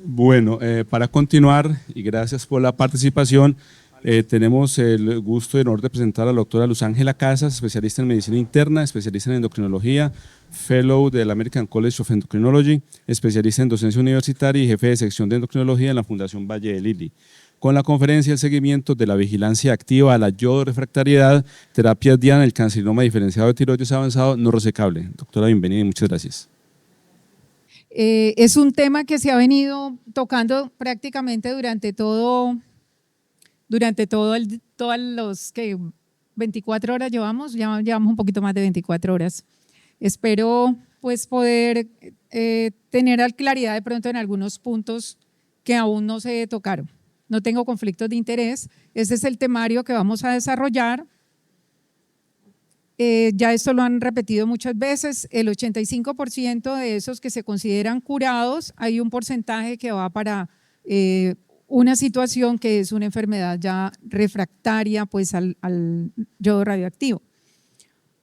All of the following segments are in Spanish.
Bueno, para continuar, y gracias por la participación, tenemos el gusto y honor de presentar a la doctora Luz Ángela Casas, especialista en medicina interna, especialista en endocrinología, fellow del American College of Endocrinology, especialista en docencia universitaria y jefe de sección de endocrinología en la Fundación Valle de Lili, con la conferencia El seguimiento de la vigilancia activa a la yodorefractariedad, terapias diana, el carcinoma diferenciado de tiroides avanzado no resecable. Doctora, bienvenida y muchas gracias. Es un tema que se ha venido tocando prácticamente todas los que 24 horas llevamos un poquito más de 24 horas. Espero pues poder tener claridad de pronto en algunos puntos que aún no se tocaron. No tengo conflictos de interés. Este es el temario que vamos a desarrollar. Ya esto lo han repetido muchas veces, el 85% de esos que se consideran curados, hay un porcentaje que va para una situación que es una enfermedad ya refractaria pues, al yodo radioactivo.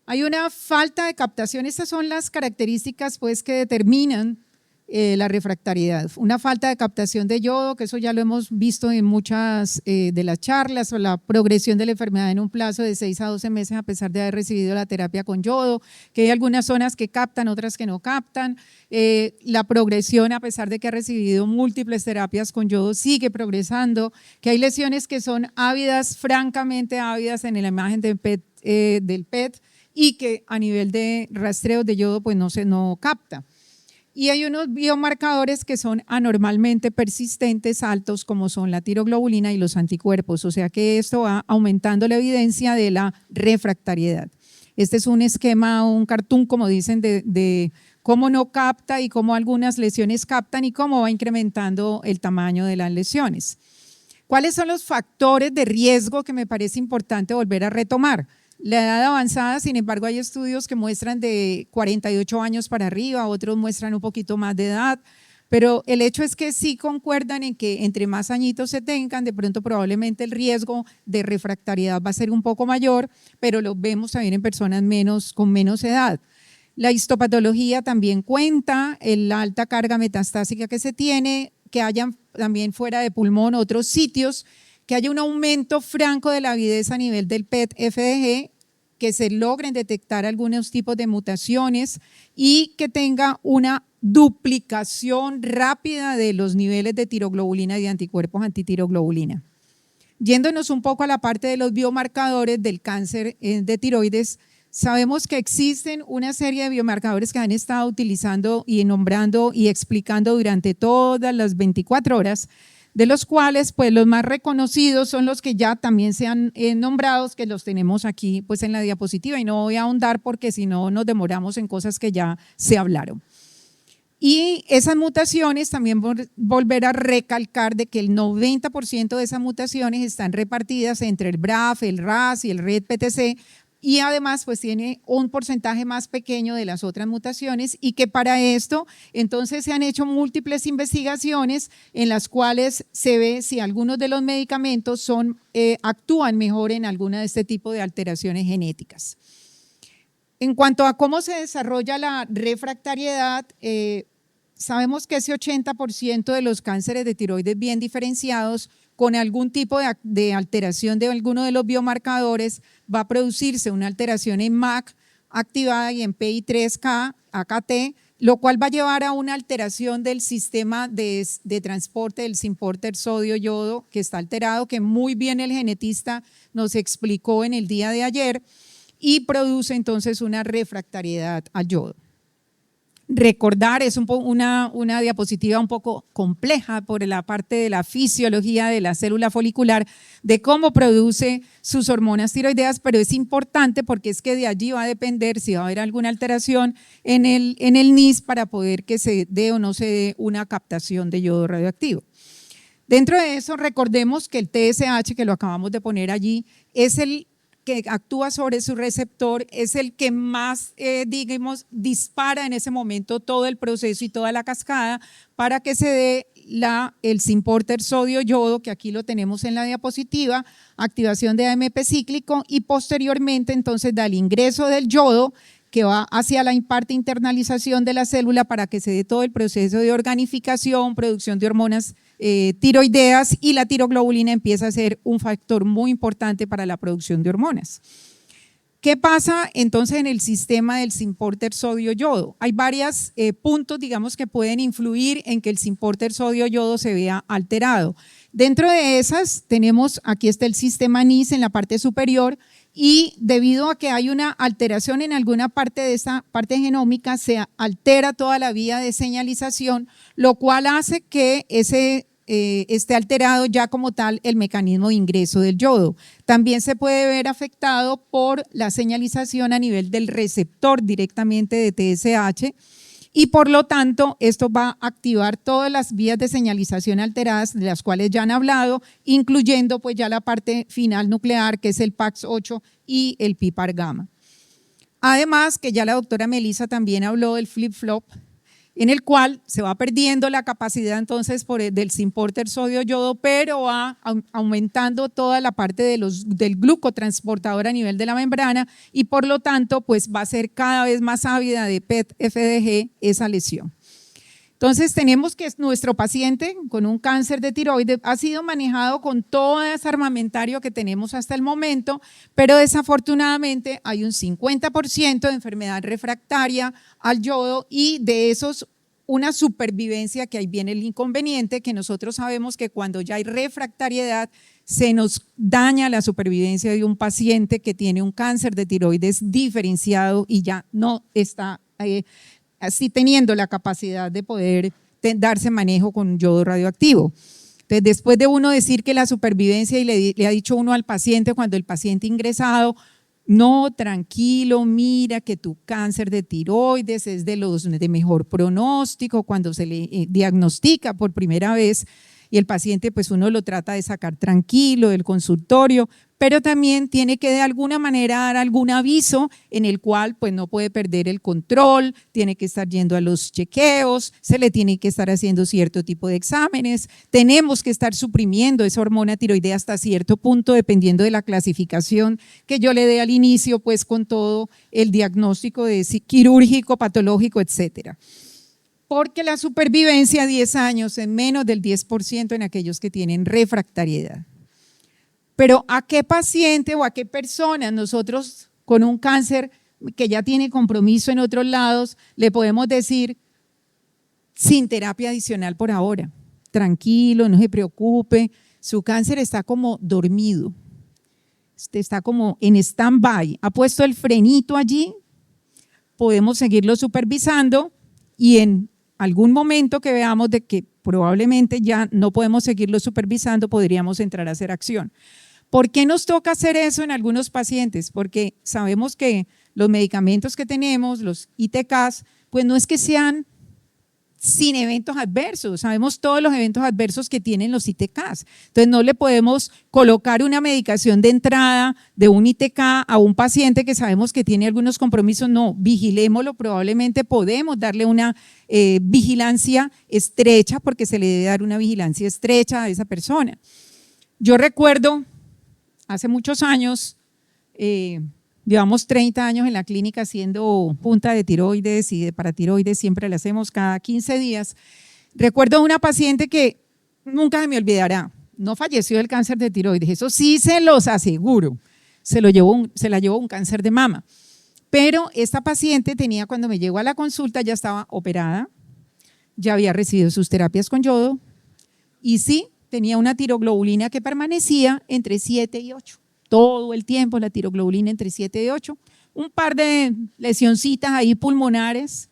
Hay una falta de captación, estas son las características pues, que determinan la refractariedad. Una falta de captación de yodo, que eso ya lo hemos visto en muchas de las charlas, o la progresión de la enfermedad en un plazo de 6 a 12 meses a pesar de haber recibido la terapia con yodo, que hay algunas zonas que captan, otras que no captan. La progresión a pesar de que ha recibido múltiples terapias con yodo sigue progresando, que hay lesiones que son ávidas, francamente ávidas en la imagen del PET y que a nivel de rastreo de yodo pues no capta. Y hay unos biomarcadores que son anormalmente persistentes, altos, como son la tiroglobulina y los anticuerpos, o sea que esto va aumentando la evidencia de la refractariedad. Este es un esquema, un cartoon, como dicen, de cómo no capta y cómo algunas lesiones captan y cómo va incrementando el tamaño de las lesiones. ¿Cuáles son los factores de riesgo que me parece importante volver a retomar? La edad avanzada, sin embargo, hay estudios que muestran de 48 años para arriba, otros muestran un poquito más de edad, pero el hecho es que sí concuerdan en que entre más añitos se tengan, de pronto probablemente el riesgo de refractariedad va a ser un poco mayor, pero lo vemos también en personas con menos edad. La histopatología también cuenta, la alta carga metastásica que se tiene, que hayan también fuera de pulmón otros sitios, que haya un aumento franco de la avidez a nivel del PET-FDG, que se logren detectar algunos tipos de mutaciones y que tenga una duplicación rápida de los niveles de tiroglobulina y de anticuerpos antitiroglobulina. Yéndonos un poco a la parte de los biomarcadores del cáncer de tiroides, sabemos que existen una serie de biomarcadores que han estado utilizando y nombrando y explicando durante todas las 24 horas, de los cuales pues los más reconocidos son los que ya también se han nombrado, que los tenemos aquí pues en la diapositiva y no voy a ahondar porque si no nos demoramos en cosas que ya se hablaron. Y esas mutaciones también volver a recalcar de que el 90% de esas mutaciones están repartidas entre el BRAF, el RAS y el RET-PTC, y además pues tiene un porcentaje más pequeño de las otras mutaciones y que para esto entonces se han hecho múltiples investigaciones en las cuales se ve si algunos de los medicamentos actúan mejor en alguna de este tipo de alteraciones genéticas. En cuanto a cómo se desarrolla la refractariedad, sabemos que ese 80% de los cánceres de tiroides bien diferenciados con algún tipo de alteración de alguno de los biomarcadores va a producirse una alteración en MAC activada y en PI3K, AKT, lo cual va a llevar a una alteración del sistema de transporte del Symporter sodio-yodo que está alterado, que muy bien el genetista nos explicó en el día de ayer, y produce entonces una refractariedad al yodo. Recordar, es una diapositiva un poco compleja por la parte de la fisiología de la célula folicular, de cómo produce sus hormonas tiroideas, pero es importante porque es que de allí va a depender si va a haber alguna alteración en el NIS para poder que se dé o no se dé una captación de yodo radioactivo. Dentro de eso, recordemos que el TSH, que lo acabamos de poner allí, es el que actúa sobre su receptor, es el que más, digamos, dispara en ese momento todo el proceso y toda la cascada para que se dé el Symporter sodio-yodo, que aquí lo tenemos en la diapositiva, activación de AMP cíclico y posteriormente entonces da el ingreso del yodo, que va hacia la parte internalización de la célula para que se dé todo el proceso de organificación, producción de hormonas tiroideas, y la tiroglobulina empieza a ser un factor muy importante para la producción de hormonas. ¿Qué pasa entonces en el sistema del Symporter sodio-yodo? Hay varios puntos, digamos, que pueden influir en que el Symporter sodio-yodo se vea alterado. Dentro de esas tenemos, aquí está el sistema NIS en la parte superior, y debido a que hay una alteración en alguna parte de esta parte genómica, se altera toda la vía de señalización, lo cual hace que esté alterado ya como tal el mecanismo de ingreso del yodo. También se puede ver afectado por la señalización a nivel del receptor directamente de TSH, y por lo tanto esto va a activar todas las vías de señalización alteradas de las cuales ya han hablado, incluyendo pues ya la parte final nuclear, que es el PAX8 y el PPAR gamma. Además, que ya la doctora Melissa también habló del flip-flop, en el cual se va perdiendo la capacidad entonces del Symporter sodio-yodo, pero va aumentando toda la parte del glucotransportador a nivel de la membrana, y por lo tanto pues va a ser cada vez más ávida de PET-FDG esa lesión. Entonces tenemos que nuestro paciente con un cáncer de tiroides ha sido manejado con todo ese armamentario que tenemos hasta el momento, pero desafortunadamente hay un 50% de enfermedad refractaria al yodo, y de esos una supervivencia, que ahí viene el inconveniente, que nosotros sabemos que cuando ya hay refractariedad se nos daña la supervivencia de un paciente que tiene un cáncer de tiroides diferenciado y ya no está así teniendo la capacidad de poder darse manejo con yodo radioactivo. Entonces, después de uno decir que la supervivencia, y le ha dicho uno al paciente cuando el paciente ingresado, no, tranquilo, mira que tu cáncer de tiroides es de los de mejor pronóstico, cuando se le diagnostica por primera vez, y el paciente pues uno lo trata de sacar tranquilo del consultorio, pero también tiene que de alguna manera dar algún aviso en el cual pues no puede perder el control, tiene que estar yendo a los chequeos, se le tiene que estar haciendo cierto tipo de exámenes, tenemos que estar suprimiendo esa hormona tiroidea hasta cierto punto dependiendo de la clasificación que yo le dé al inicio, pues con todo el diagnóstico de quirúrgico, patológico, etcétera. Porque la supervivencia 10 años es menos del 10% en aquellos que tienen refractariedad. Pero ¿a qué paciente o a qué persona nosotros con un cáncer que ya tiene compromiso en otros lados le podemos decir sin terapia adicional por ahora? Tranquilo, no se preocupe, su cáncer está como dormido, está como en stand-by, ha puesto el frenito allí, podemos seguirlo supervisando, y en algún momento que veamos de que probablemente ya no podemos seguirlo supervisando, podríamos entrar a hacer acción. ¿Por qué nos toca hacer eso en algunos pacientes? Porque sabemos que los medicamentos que tenemos, los ITKs, pues no es que sean sin eventos adversos, sabemos todos los eventos adversos que tienen los ITKs, entonces no le podemos colocar una medicación de entrada de un ITK a un paciente que sabemos que tiene algunos compromisos, no, vigilémoslo, probablemente podemos darle una vigilancia estrecha, porque se le debe dar una vigilancia estrecha a esa persona. Yo recuerdo hace muchos años, llevamos 30 años en la clínica haciendo punta de tiroides y de paratiroides, siempre la hacemos cada 15 días. Recuerdo una paciente que nunca se me olvidará, no falleció del cáncer de tiroides, eso sí se los aseguro, se la llevó un cáncer de mama. Pero esta paciente tenía, cuando me llegó a la consulta, ya estaba operada, ya había recibido sus terapias con yodo, y sí, tenía una tiroglobulina que permanecía entre 7 y 8. Todo el tiempo la tiroglobulina entre 7 y 8, un par de lesioncitas ahí pulmonares,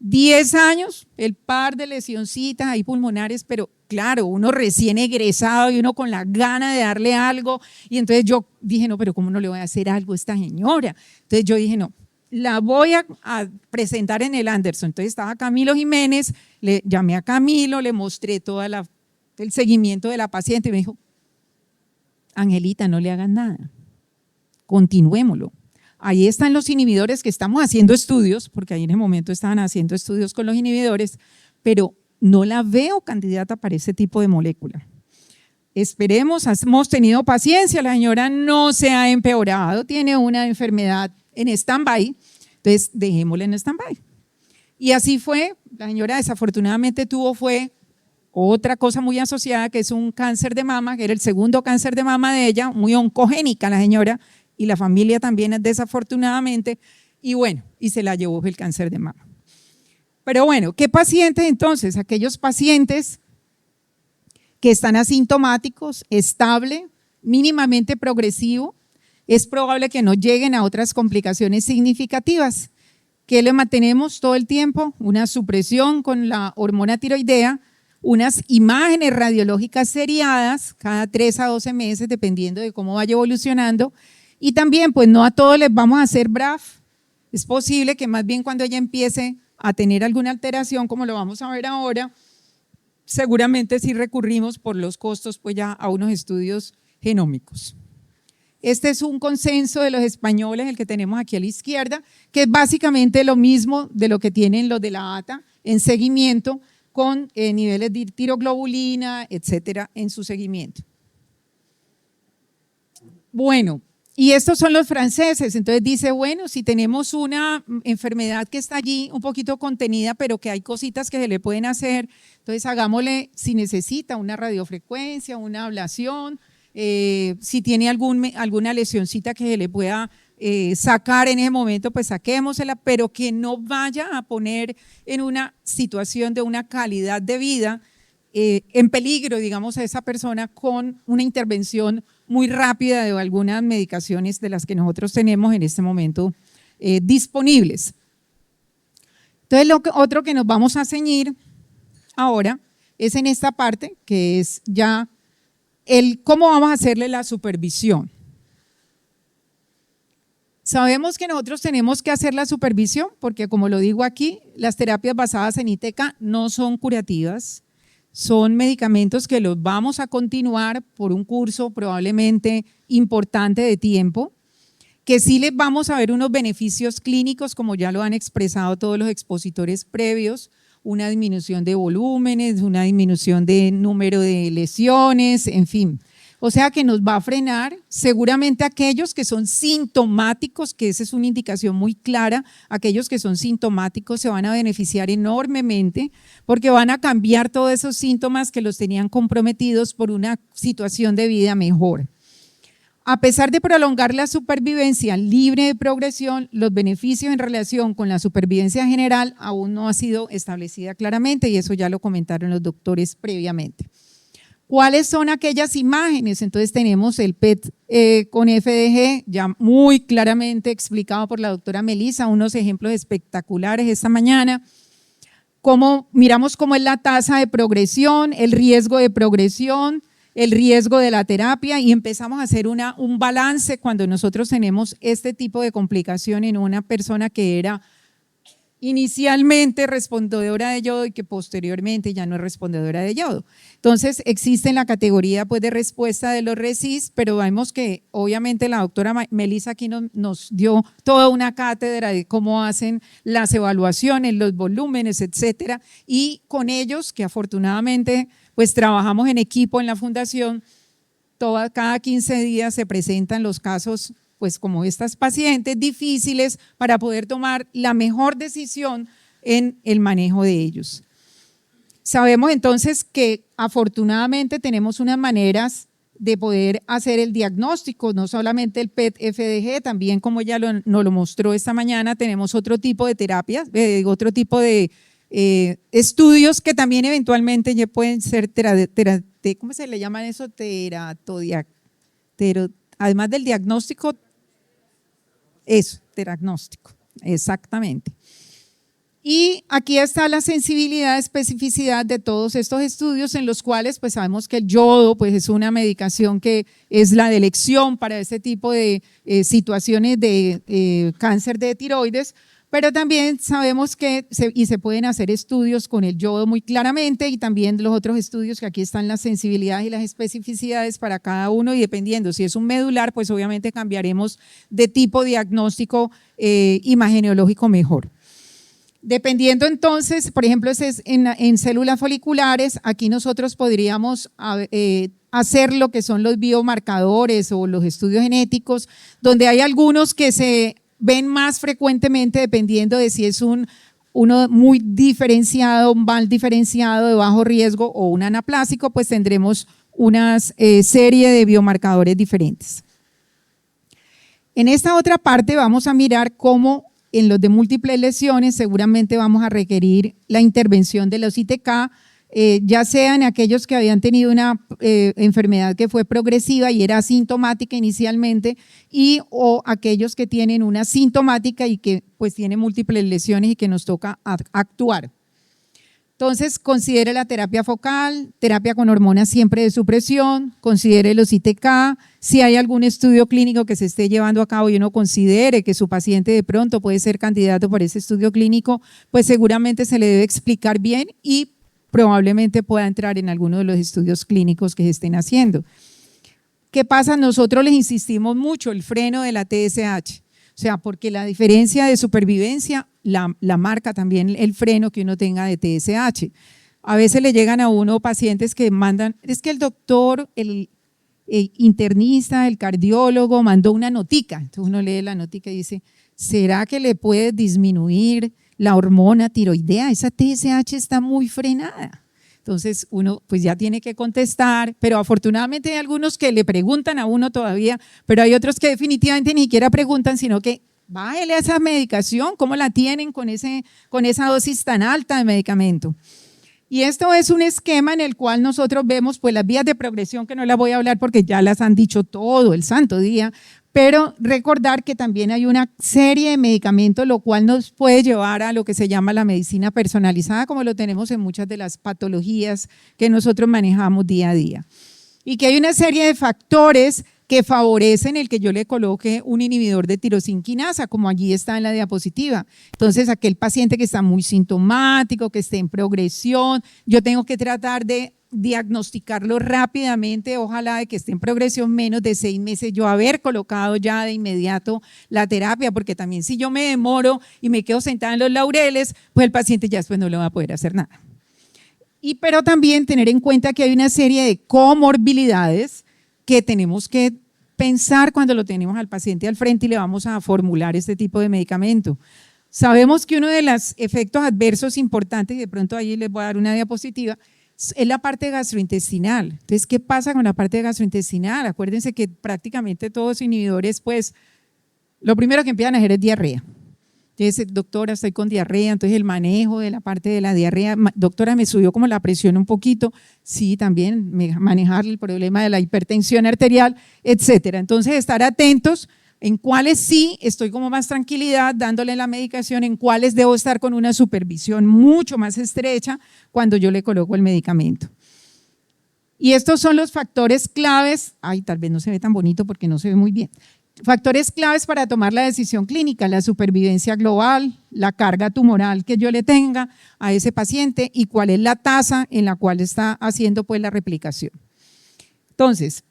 10 años, el par de lesioncitas ahí pulmonares, pero claro, uno recién egresado y uno con la gana de darle algo, y entonces yo dije, no, pero ¿cómo no le voy a hacer algo a esta señora? Entonces yo dije, no, la voy a presentar en el Anderson. Entonces estaba Camilo Jiménez, le llamé a Camilo, le mostré todo el seguimiento de la paciente y me dijo, Angelita, no le hagan nada, continuémoslo. Ahí están los inhibidores que estamos haciendo estudios, porque ahí en el momento estaban haciendo estudios con los inhibidores, pero no la veo candidata para ese tipo de molécula. Esperemos, hemos tenido paciencia, la señora no se ha empeorado, tiene una enfermedad en stand-by, Entonces, dejémosla en stand-by. Y así fue, la señora desafortunadamente fue otra cosa muy asociada, que es un cáncer de mama, que era el segundo cáncer de mama de ella, muy oncogénica la señora, y la familia también es desafortunadamente, y bueno, y se la llevó el cáncer de mama. Pero bueno, ¿qué pacientes entonces? Aquellos pacientes que están asintomáticos, estable, mínimamente progresivo, es probable que no lleguen a otras complicaciones significativas. ¿Qué le mantenemos todo el tiempo? Una supresión con la hormona tiroidea, unas imágenes radiológicas seriadas cada 3 a 12 meses, dependiendo de cómo vaya evolucionando. Y también, pues no a todos les vamos a hacer BRAF. Es posible que más bien cuando ella empiece a tener alguna alteración, como lo vamos a ver ahora, seguramente sí recurrimos por los costos pues ya a unos estudios genómicos. Este es un consenso de los españoles, el que tenemos aquí a la izquierda, que es básicamente lo mismo de lo que tienen los de la ATA en seguimiento con niveles de tiroglobulina, etcétera, en su seguimiento. Bueno, y estos son los franceses, entonces dice, bueno, si tenemos una enfermedad que está allí un poquito contenida, pero que hay cositas que se le pueden hacer, entonces hagámosle, si necesita una radiofrecuencia, una ablación, si tiene alguna lesioncita que se le pueda sacar en ese momento, pues saquémosela, pero que no vaya a poner en una situación de una calidad de vida en peligro, digamos, a esa persona con una intervención muy rápida de algunas medicaciones de las que nosotros tenemos en este momento disponibles. Entonces, otro que nos vamos a ceñir ahora es en esta parte, que es ya cómo vamos a hacerle la supervisión. Sabemos que nosotros tenemos que hacer la supervisión porque, como lo digo aquí, las terapias basadas en ITK no son curativas, son medicamentos que los vamos a continuar por un curso probablemente importante de tiempo, que sí les vamos a ver unos beneficios clínicos, como ya lo han expresado todos los expositores previos, una disminución de volúmenes, una disminución de número de lesiones, en fin. O sea que nos va a frenar seguramente aquellos que son sintomáticos, que esa es una indicación muy clara, aquellos que son sintomáticos se van a beneficiar enormemente porque van a cambiar todos esos síntomas que los tenían comprometidos por una situación de vida mejor. A pesar de prolongar la supervivencia libre de progresión, los beneficios en relación con la supervivencia general aún no ha sido establecida claramente y eso ya lo comentaron los doctores previamente. ¿Cuáles son aquellas imágenes? Entonces tenemos el PET con FDG ya muy claramente explicado por la doctora Melissa, unos ejemplos espectaculares esta mañana. Miramos cómo es la tasa de progresión, el riesgo de progresión, el riesgo de la terapia y empezamos a hacer un balance cuando nosotros tenemos este tipo de complicación en una persona que era inicialmente respondedora de yodo y que posteriormente ya no es respondedora de yodo. Entonces existe la categoría pues, de respuesta de los RECIST, pero vemos que obviamente la doctora Melissa aquí nos dio toda una cátedra de cómo hacen las evaluaciones, los volúmenes, etcétera, y con ellos que afortunadamente pues trabajamos en equipo en la fundación, cada 15 días se presentan los casos pues como estas pacientes difíciles para poder tomar la mejor decisión en el manejo de ellos. Sabemos entonces que afortunadamente tenemos unas maneras de poder hacer el diagnóstico, no solamente el PET-FDG, también como ya nos lo mostró esta mañana, tenemos otro tipo de terapias, otro tipo de estudios que también eventualmente ya pueden ser, ¿cómo se le llaman eso? Además del diagnóstico, diagnóstico, exactamente. Y aquí está la sensibilidad, especificidad de todos estos estudios en los cuales pues sabemos que el yodo pues es una medicación que es la de elección para este tipo de situaciones de cáncer de tiroides, pero también sabemos que se pueden hacer estudios con el yodo muy claramente y también los otros estudios que aquí están las sensibilidades y las especificidades para cada uno y dependiendo si es un medular pues obviamente cambiaremos de tipo diagnóstico imageneológico mejor. Dependiendo entonces, por ejemplo, en células foliculares, aquí nosotros podríamos hacer lo que son los biomarcadores o los estudios genéticos, donde hay algunos que se ven más frecuentemente dependiendo de si es uno muy diferenciado, un mal diferenciado de bajo riesgo o un anaplásico, pues tendremos una serie de biomarcadores diferentes. En esta otra parte vamos a mirar cómo en los de múltiples lesiones seguramente vamos a requerir la intervención de los ITK, ya sean aquellos que habían tenido una enfermedad que fue progresiva y era asintomática inicialmente, o aquellos que tienen una sintomática y que pues tienen múltiples lesiones y que nos toca actuar. Entonces, considere la terapia focal, terapia con hormonas siempre de supresión, considere los ITK, si hay algún estudio clínico que se esté llevando a cabo y uno considere que su paciente de pronto puede ser candidato por ese estudio clínico, pues seguramente se le debe explicar bien y probablemente pueda entrar en alguno de los estudios clínicos que se estén haciendo. ¿Qué pasa? Nosotros les insistimos mucho el freno de la TSH, o sea, porque la diferencia de supervivencia la marca también el freno que uno tenga de TSH. A veces le llegan a uno pacientes que mandan, es que el doctor, el internista, el cardiólogo mandó una notica, entonces uno lee la notica y dice, ¿será que le puede disminuir la hormona tiroidea? Esa TSH está muy frenada. Entonces uno pues ya tiene que contestar, pero afortunadamente hay algunos que le preguntan a uno todavía, pero hay otros que definitivamente ni siquiera preguntan, sino que bájele a esa medicación, ¿cómo la tienen con esa dosis tan alta de medicamento? Y esto es un esquema en el cual nosotros vemos pues las vías de progresión, que no las voy a hablar porque ya las han dicho todo el santo día, pero recordar que también hay una serie de medicamentos, lo cual nos puede llevar a lo que se llama la medicina personalizada, como lo tenemos en muchas de las patologías que nosotros manejamos día a día. Y que hay una serie de factores que favorecen el que yo le coloque un inhibidor de tirosinquinasa, como allí está en la diapositiva. Entonces, aquel paciente que está muy sintomático, que esté en progresión, yo tengo que tratar de diagnosticarlo rápidamente, ojalá de que esté en progresión menos de 6 meses, yo haber colocado ya de inmediato la terapia, porque también si yo me demoro y me quedo sentada en los laureles, pues el paciente ya después no le va a poder hacer nada. Pero también tener en cuenta que hay una serie de comorbilidades que tenemos que pensar cuando lo tenemos al paciente al frente y le vamos a formular este tipo de medicamento. Sabemos que uno de los efectos adversos importantes, y de pronto ahí les voy a dar una diapositiva, es la parte gastrointestinal. Entonces, ¿qué pasa con la parte gastrointestinal? Acuérdense que prácticamente todos los inhibidores, pues, lo primero que empiezan a hacer es diarrea. Entonces, doctora, estoy con diarrea, entonces el manejo de la parte de la diarrea, doctora, me subió como la presión un poquito, sí, también manejar el problema de la hipertensión arterial, etcétera. Entonces, estar atentos en cuáles sí estoy como más tranquilidad dándole la medicación, en cuáles debo estar con una supervisión mucho más estrecha cuando yo le coloco el medicamento. Y estos son los factores claves, ay, tal vez no se ve tan bonito porque no se ve muy bien. Factores claves para tomar la decisión clínica, la supervivencia global, la carga tumoral que yo le tenga a ese paciente y cuál es la tasa en la cual está haciendo pues la replicación. Entonces,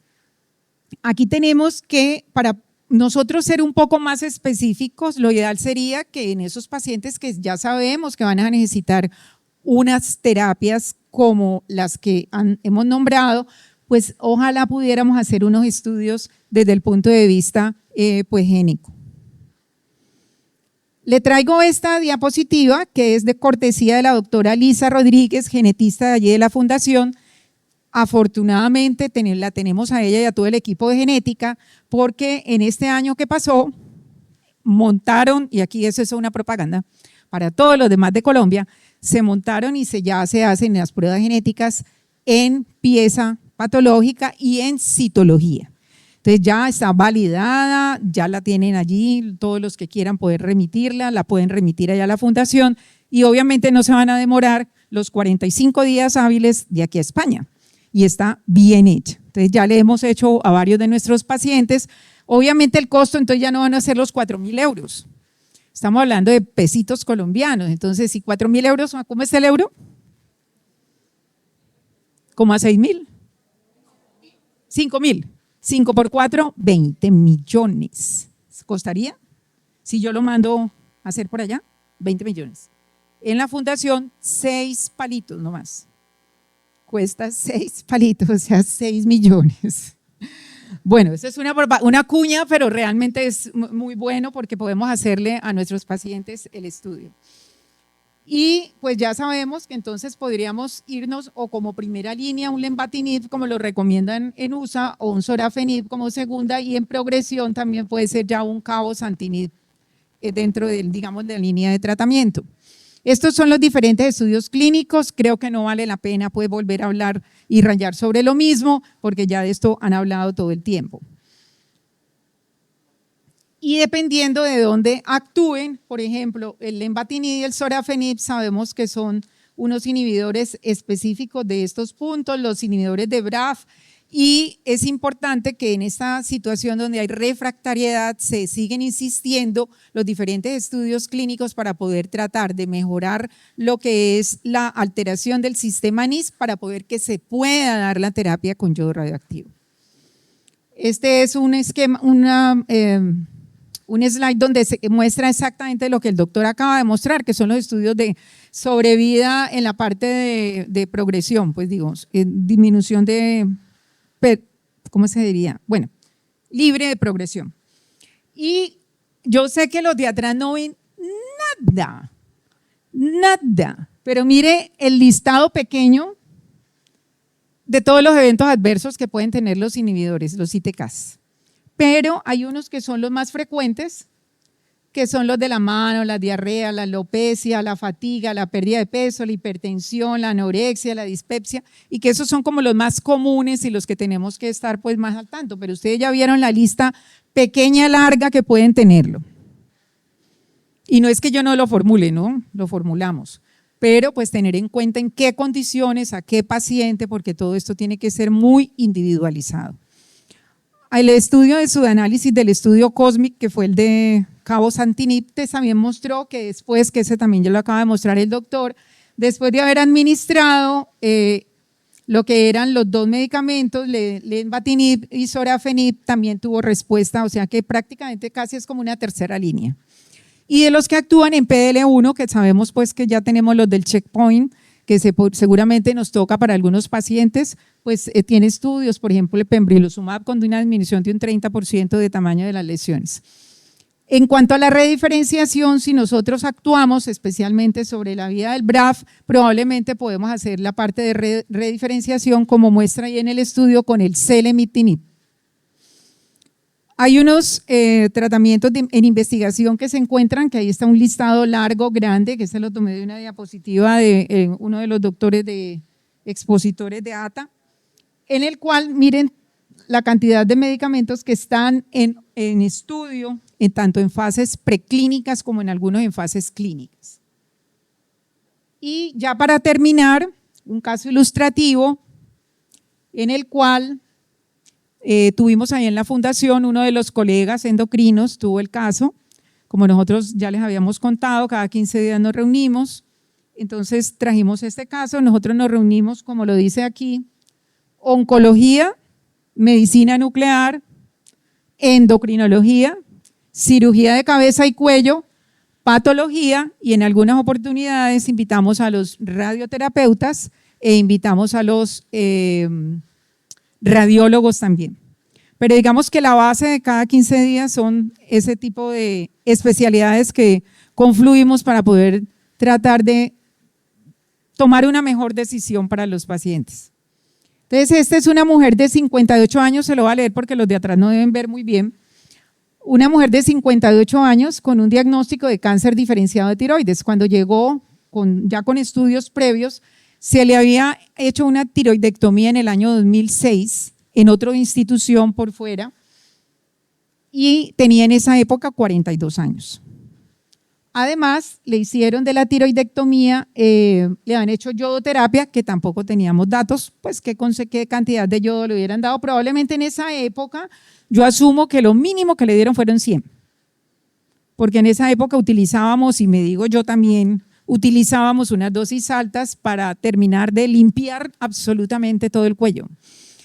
aquí tenemos que para nosotros ser un poco más específicos, lo ideal sería que en esos pacientes que ya sabemos que van a necesitar unas terapias como las que hemos nombrado, pues ojalá pudiéramos hacer unos estudios desde el punto de vista pues génico. Le traigo esta diapositiva que es de cortesía de la doctora Lisa Rodríguez, genetista de allí de la fundación. Afortunadamente la tenemos a ella y a todo el equipo de genética porque en este año que pasó montaron, y aquí eso es una propaganda para todos los demás de Colombia, se montaron y ya se hacen las pruebas genéticas en pieza patológica y en citología. Entonces ya está validada, ya la tienen allí, todos los que quieran poder remitirla, la pueden remitir allá a la fundación y obviamente no se van a demorar los 45 días hábiles de aquí a España y está bien hecha. Entonces ya le hemos hecho a varios de nuestros pacientes, obviamente el costo entonces ya no van a ser los 4.000 euros, estamos hablando de pesitos colombianos, entonces si 4.000 euros, ¿cómo está el euro? ¿Cómo a 6.000? 5.000. 5 por 4, 20 millones. ¿Costaría? Si yo lo mando a hacer por allá, 20 millones. En la fundación, 6 palitos nomás. Cuesta 6 palitos, o sea, 6 millones. Bueno, eso es una cuña, pero realmente es muy bueno porque podemos hacerle a nuestros pacientes el estudio. Y pues ya sabemos que entonces podríamos irnos o como primera línea un lenvatinib como lo recomiendan en USA o un sorafenib como segunda, y en progresión también puede ser ya un cabozantinib dentro de, digamos, de la línea de tratamiento. Estos son los diferentes estudios clínicos. Creo que no vale la pena pues volver a hablar y rayar sobre lo mismo porque ya de esto han hablado todo el tiempo. Y dependiendo de dónde actúen, por ejemplo, el lenvatinib y el sorafenib sabemos que son unos inhibidores específicos de estos puntos, los inhibidores de BRAF, y es importante que en esta situación donde hay refractariedad se siguen insistiendo los diferentes estudios clínicos para poder tratar de mejorar lo que es la alteración del sistema NIS para poder que se pueda dar la terapia con yodo radioactivo. Este es un esquema, un slide donde se muestra exactamente lo que el doctor acaba de mostrar, que son los estudios de sobrevida en la parte de progresión, pues digo, disminución de, ¿cómo se diría? Bueno, libre de progresión. Y yo sé que los de atrás no ven nada, pero mire el listado pequeño de todos los eventos adversos que pueden tener los inhibidores, los ITKs. Pero hay unos que son los más frecuentes, que son los de la mano, la diarrea, la alopecia, la fatiga, la pérdida de peso, la hipertensión, la anorexia, la dispepsia, y que esos son como los más comunes y los que tenemos que estar pues más al tanto, pero ustedes ya vieron la lista pequeña, larga que pueden tenerlo. Y no es que yo no lo formule, ¿no? Lo formulamos, pero pues tener en cuenta en qué condiciones, a qué paciente, porque todo esto tiene que ser muy individualizado. El estudio de subanálisis del estudio COSMIC, que fue el de cabozantinib, también mostró que después, que ese también ya lo acaba de mostrar el doctor, después de haber administrado lo que eran los dos medicamentos, lenvatinib y sorafenib, también tuvo respuesta, o sea que prácticamente casi es como una tercera línea. Y de los que actúan en PDL1, que sabemos pues que ya tenemos los del checkpoint, que seguramente nos toca para algunos pacientes, pues tiene estudios, por ejemplo, el pembrolizumab con una disminución de un 30% de tamaño de las lesiones. En cuanto a la rediferenciación, si nosotros actuamos especialmente sobre la vía del BRAF, probablemente podemos hacer la parte de rediferenciación como muestra ahí en el estudio con el selumetinib. Hay unos tratamientos en investigación que se encuentran, que ahí está un listado largo, grande, que se lo tomé de una diapositiva de uno de los doctores de expositores de ATA, en el cual miren la cantidad de medicamentos que están en estudio, tanto en fases preclínicas como en algunos en fases clínicas. Y ya para terminar, un caso ilustrativo en el cual tuvimos ahí en la fundación, uno de los colegas endocrinos tuvo el caso, como nosotros ya les habíamos contado, cada 15 días nos reunimos, entonces trajimos este caso, nosotros nos reunimos, como lo dice aquí, oncología, medicina nuclear, endocrinología, cirugía de cabeza y cuello, patología, y en algunas oportunidades invitamos a los radioterapeutas e invitamos a los radiólogos también. Pero digamos que la base de cada 15 días son ese tipo de especialidades que confluimos para poder tratar de tomar una mejor decisión para los pacientes. Entonces, esta es una mujer de 58 años, se lo voy a leer porque los de atrás no deben ver muy bien. Una mujer de 58 años con un diagnóstico de cáncer diferenciado de tiroides. Cuando llegó ya con estudios previos, se le había hecho una tiroidectomía en el año 2006 en otra institución por fuera y tenía en esa época 42 años. Además, le hicieron de la tiroidectomía, le han hecho yodoterapia, que tampoco teníamos datos, pues qué cantidad de yodo le hubieran dado. Probablemente en esa época, yo asumo que lo mínimo que le dieron fueron 100, porque en esa época utilizábamos, y me digo yo también, utilizábamos unas dosis altas para terminar de limpiar absolutamente todo el cuello.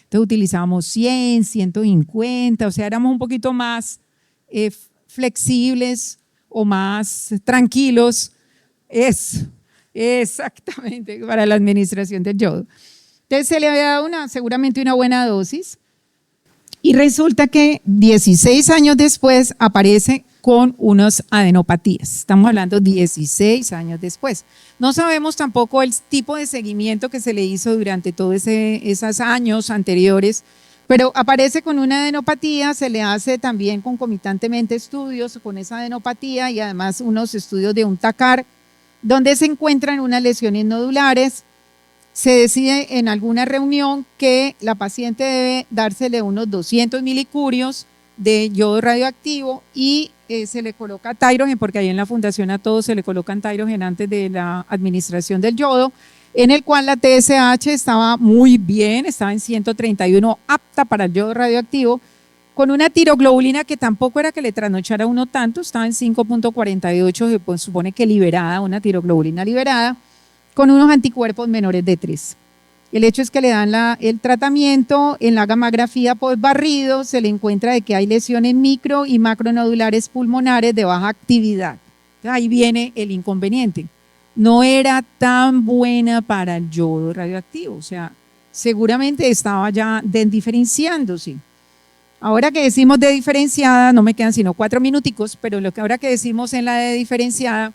Entonces utilizábamos 100, 150, o sea, éramos un poquito más flexibles o más tranquilos. Eso, exactamente, para la administración del yodo. Entonces se le había dado seguramente una buena dosis. Y resulta que 16 años después aparece con unas adenopatías. Estamos hablando 16 años después. No sabemos tampoco el tipo de seguimiento que se le hizo durante todos esos años anteriores, pero aparece con una adenopatía, se le hace también concomitantemente estudios con esa adenopatía y además unos estudios de un TACAR, donde se encuentran unas lesiones nodulares. Se decide en alguna reunión que la paciente debe dársele unos 200 milicurios de yodo radioactivo y se le coloca Tyrogen, porque ahí en la fundación a todos se le colocan Tyrogen antes de la administración del yodo, en el cual la TSH estaba muy bien, estaba en 131, apta para el yodo radioactivo, con una tiroglobulina que tampoco era que le trasnochara uno tanto, estaba en 5.48, se supone que liberada, una tiroglobulina liberada, con unos anticuerpos menores de 3. El hecho es que le dan el tratamiento, en la gammagrafía postbarrido se le encuentra de que hay lesiones micro y macronodulares pulmonares de baja actividad. Ahí viene el inconveniente. No era tan buena para el yodo radioactivo, o sea, seguramente estaba ya desdiferenciándose. Ahora que decimos de diferenciada, no me quedan sino 4 minuticos, pero lo que ahora que decimos en la de diferenciada,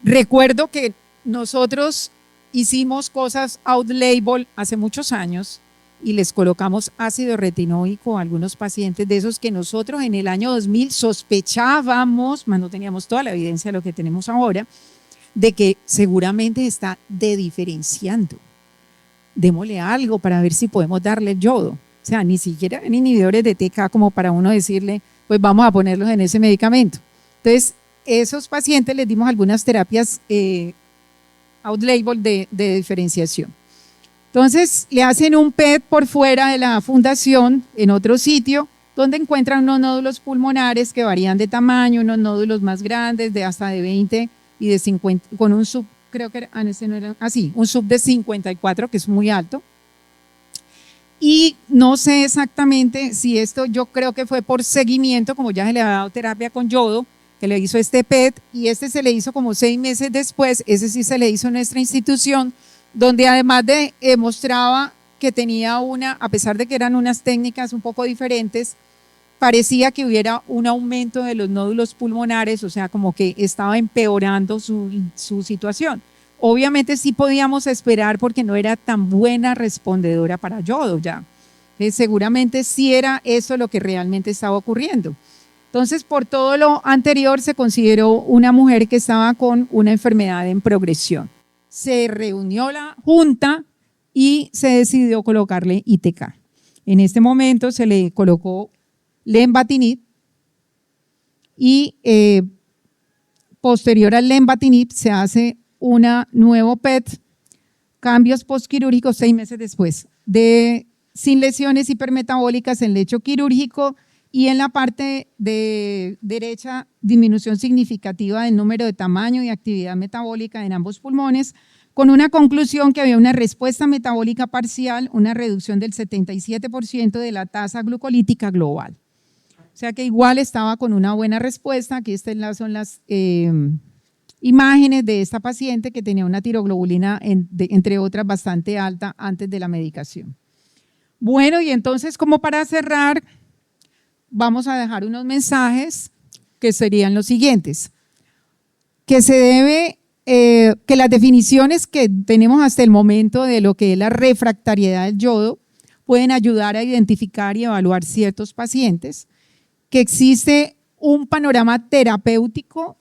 recuerdo que nosotros hicimos cosas out-label hace muchos años y les colocamos ácido retinoico a algunos pacientes de esos que nosotros en el año 2000 sospechábamos, mas no teníamos toda la evidencia de lo que tenemos ahora, de que seguramente está dediferenciando. Démosle algo para ver si podemos darle el yodo. O sea, ni siquiera en inhibidores de TK como para uno decirle, pues vamos a ponerlos en ese medicamento. Entonces, esos pacientes les dimos algunas terapias out-label de diferenciación. Entonces, le hacen un PET por fuera de la fundación, en otro sitio, donde encuentran unos nódulos pulmonares que varían de tamaño, unos nódulos más grandes, de hasta de 20 y de 50, con un sub, creo que un sub de 54, que es muy alto. Y no sé exactamente si esto, yo creo que fue por seguimiento, como ya se le ha dado terapia con yodo, que le hizo este PET, y este se le hizo como 6 meses después, ese sí se le hizo en nuestra institución, donde además mostraba que tenía a pesar de que eran unas técnicas un poco diferentes, parecía que hubiera un aumento de los nódulos pulmonares, o sea, como que estaba empeorando su situación. Obviamente sí podíamos esperar porque no era tan buena respondedora para yodo ya. Seguramente sí era eso lo que realmente estaba ocurriendo. Entonces, por todo lo anterior, se consideró una mujer que estaba con una enfermedad en progresión. Se reunió la junta y se decidió colocarle ITK. En este momento se le colocó lenvatinib y posterior al lenvatinib se hace una nuevo PET, cambios postquirúrgicos 6 meses después, sin lesiones hipermetabólicas en lecho quirúrgico, y en la parte de derecha, disminución significativa del número de tamaño y actividad metabólica en ambos pulmones, con una conclusión que había una respuesta metabólica parcial, una reducción del 77% de la tasa glucolítica global. O sea que igual estaba con una buena respuesta. Aquí son las imágenes de esta paciente que tenía una tiroglobulina, entre otras, bastante alta antes de la medicación. Bueno, y entonces, como para cerrar, vamos a dejar unos mensajes que serían los siguientes. Que se debe, que las definiciones que tenemos hasta el momento de lo que es la refractariedad del yodo pueden ayudar a identificar y evaluar ciertos pacientes, que existe un panorama terapéutico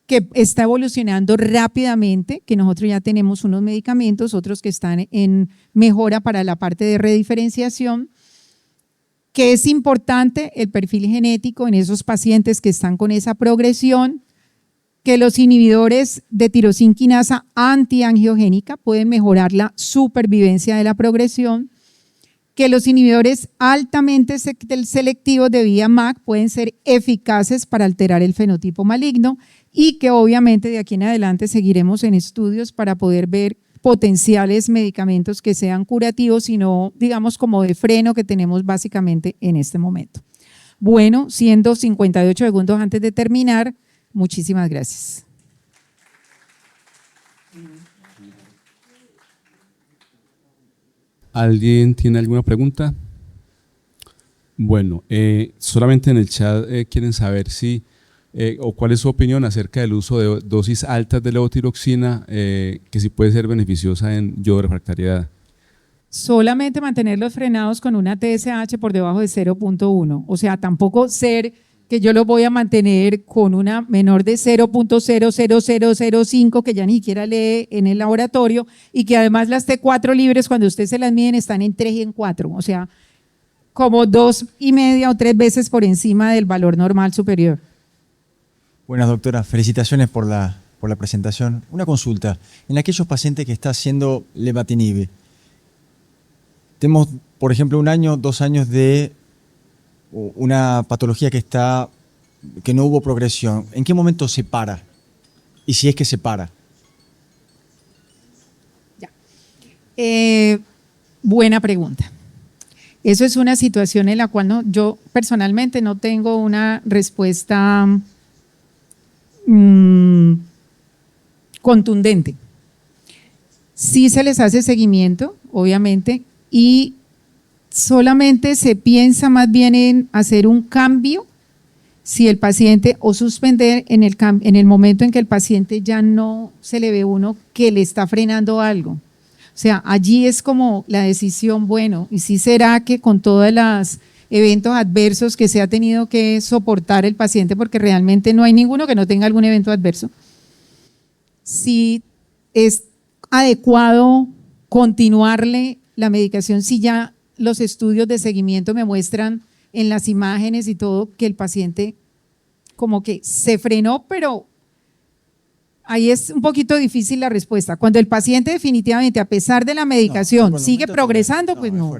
que está evolucionando rápidamente, que nosotros ya tenemos unos medicamentos, otros que están en mejora para la parte de rediferenciación, que es importante el perfil genético en esos pacientes que están con esa progresión, que los inhibidores de tirosina quinasa antiangiogénica pueden mejorar la supervivencia de la progresión, que los inhibidores altamente selectivos de vía MAC pueden ser eficaces para alterar el fenotipo maligno, y que obviamente de aquí en adelante seguiremos en estudios para poder ver potenciales medicamentos que sean curativos y no, digamos, como de freno que tenemos básicamente en este momento. Bueno, siendo 58 segundos antes de terminar, muchísimas gracias. ¿Alguien tiene alguna pregunta? Bueno, solamente en el chat quieren saber si, o cuál es su opinión acerca del uso de dosis altas de levotiroxina, que sí puede ser beneficiosa en yodo-refractariedad. Solamente mantenerlos frenados con una TSH por debajo de 0.1, o sea, tampoco ser que yo los voy a mantener con una menor de 0.00005 que ya ni siquiera lee en el laboratorio y que además las T4 libres cuando usted se las miden están en 3 y en 4, o sea, como 2,5 o 3 veces por encima del valor normal superior. Buenas, doctora. Felicitaciones por la presentación. Una consulta. En aquellos pacientes que está haciendo lenvatinib, tenemos, por ejemplo, 1 año, 2 años de una patología que no hubo progresión. ¿En qué momento se para? Y si es que se para. Ya. Buena pregunta. Eso es una situación en la cual yo personalmente no tengo una respuesta contundente. Sí se les hace seguimiento, obviamente, y solamente se piensa más bien en hacer un cambio si el paciente, o suspender en el momento en que el paciente ya no se le ve uno que le está frenando algo. O sea, allí es como la decisión, bueno, y sí será que con todos los eventos adversos que se ha tenido que soportar el paciente, porque realmente no hay ninguno que no tenga algún evento adverso, si es adecuado continuarle la medicación, si ya los estudios de seguimiento me muestran en las imágenes y todo que el paciente como que se frenó, pero ahí es un poquito difícil la respuesta. Cuando el paciente definitivamente, a pesar de la medicación, sigue progresando, pues no,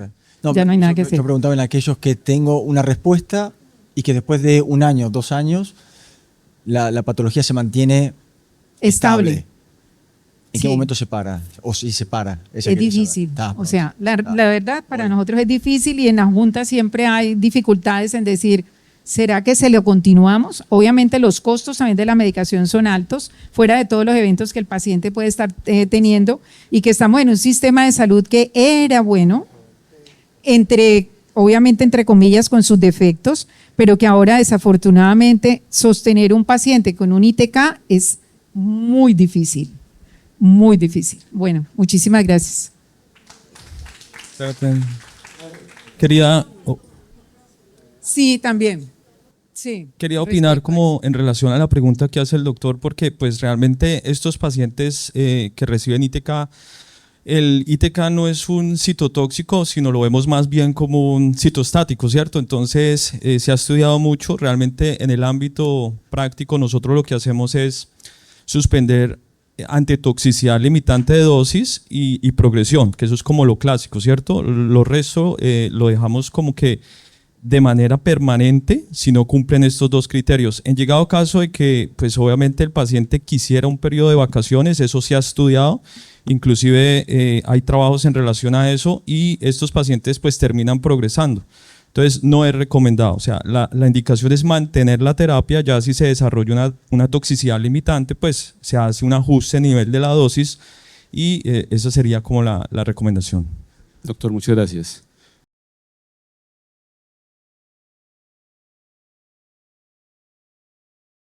ya no hay nada que hacer. Yo preguntaba en aquellos que tengo una respuesta y que después de 1 año, 2 años, la patología se mantiene estable. ¿En qué momento se para? O si se para. Es difícil. O sea, la verdad para nosotros es difícil y en la Junta siempre hay dificultades en decir, ¿será que se lo continuamos? Obviamente los costos también de la medicación son altos, fuera de todos los eventos que el paciente puede estar teniendo y que estamos en un sistema de salud que era bueno, obviamente entre comillas con sus defectos, pero que ahora desafortunadamente sostener un paciente con un ITK es muy difícil. Muy difícil. Bueno, muchísimas gracias. Quería… Sí, también. Sí. Quería opinar como en relación a la pregunta que hace el doctor, porque pues realmente estos pacientes que reciben ITK, el ITK no es un citotóxico, sino lo vemos más bien como un citostático, ¿cierto? Entonces se ha estudiado mucho, realmente en el ámbito práctico nosotros lo que hacemos es suspender ante toxicidad limitante de dosis y progresión, que eso es como lo clásico, ¿cierto? Lo resto lo dejamos como que de manera permanente si no cumplen estos 2 criterios. En llegado caso de que pues obviamente el paciente quisiera un periodo de vacaciones, eso se ha estudiado, inclusive hay trabajos en relación a eso y estos pacientes pues terminan progresando. Entonces no es recomendado, o sea, la indicación es mantener la terapia, ya si se desarrolla una toxicidad limitante, pues se hace un ajuste a nivel de la dosis y esa sería como la recomendación. Doctor, muchas gracias.